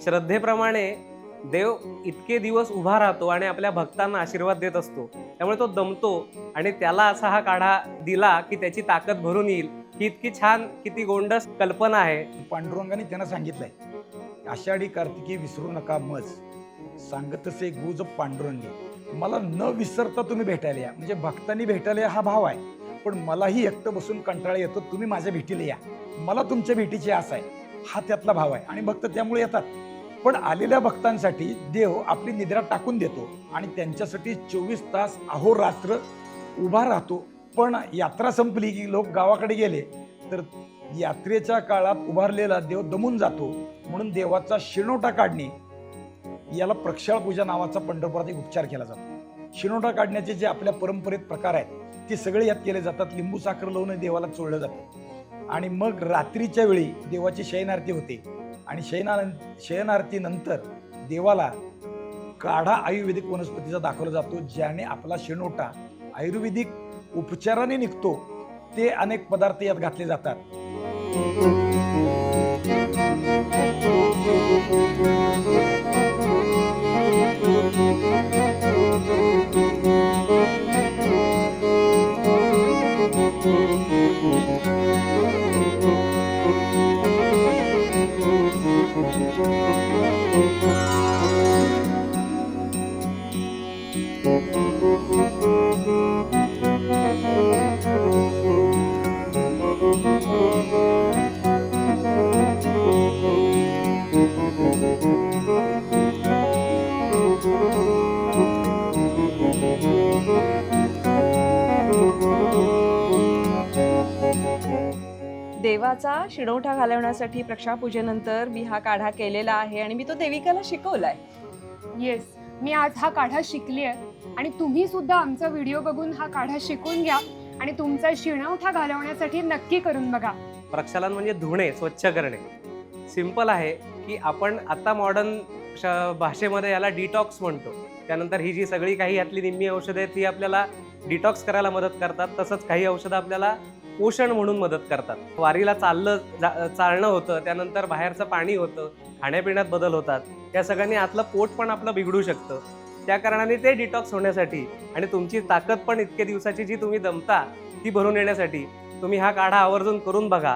श्रद्धेप्रमाणे देव इतके दिवस उभा राहतो आणि आपल्या भक्तांना आशीर्वाद देत असतो, त्यामुळे तो दमतो आणि त्याला असा हा काढा दिला की त्याची ताकद भरून येईल. ही इतकी छान, किती गोंडस कल्पना आहे. पांडुरंगाने त्यांना सांगितलंय, आषाढी कार्तिकी विसरू नका मज, सांगतसे गुज पांडुरंगे. मला न विसरता तुम्ही भेटायला या. म्हणजे भक्तांनी भेटायला या हा भाव आहे. पण मलाही एकटं बसून कंटाळा येतो, तुम्ही माझ्या भेटीला या, मला तुमच्या भेटीची आस आहे, हा त्यातला भाव आहे. आणि भक्त त्यामुळे येतात. पण आलेल्या भक्तांसाठी देव आपली निद्रा टाकून देतो आणि त्यांच्यासाठी 24 तास अहोरात्र उभा राहतो. पण यात्रा संपली की लोक गावाकडे गेले तर यात्रेच्या काळात उभारलेला देव दमून जातो. म्हणून देवाचा शिणोटा काढणे, याला प्रक्षाळ पूजा नावाचा पंढरपुरात एक उपचार केला जातो. शिणोटा काढण्याचे जे आपल्या परंपरेत प्रकार आहेत ते सगळे यात केले जातात. लिंबू साखर लावून देवाला चोळलं जातं आणि मग रात्रीच्या वेळी देवाची शयनारती होते आणि शयनारती नंतर देवाला काढा आयुर्वेदिक वनस्पतीचा दाखवला जातो, ज्याने आपला शिणोटा आयुर्वेदिक उपचाराने निघतो. ते अनेक पदार्थ यात घातले जातात. देवाचा शिणोठा घालवण्यासाठी प्रक्षापूजेनंतर मी हा काढा केलेला आहे आणि मी तो देविकाला शिकवलाय. येस, मी आज हा काढा शिकली आहे आणि तुम्ही सुद्धा आमचा व्हिडिओ बघून हा काढा शिकून घ्या आणि तुमचा शिणोठा घालवण्यासाठी नक्की करून बघा. प्रक्षालन म्हणजे धुणे, स्वच्छ करणे. सिंपल आहे की आपण आता मॉडर्न भाषेमध्ये याला डिटॉक्स म्हणतो. त्यानंतर ही जी सगळी काही यातली निम्मी औषधं आहेत ती आपल्याला डिटॉक्स करायला मदत करतात. तसंच काही औषधं आपल्याला पोषण म्हणून मदत करतात. वारीला चालणं होतं, त्यानंतर बाहेरचं पाणी होतं, खाण्यापिण्यात बदल होतात. या सगळ्यांनी आतलं पोट पण आपलं बिघडू शकतं. त्या कारणाने ते डिटॉक्स होण्यासाठी आणि तुमची ताकद पण इतके दिवसाची जी तुम्ही दमता ती भरून येण्यासाठी तुम्ही हा काढा आवर्जून करून बघा.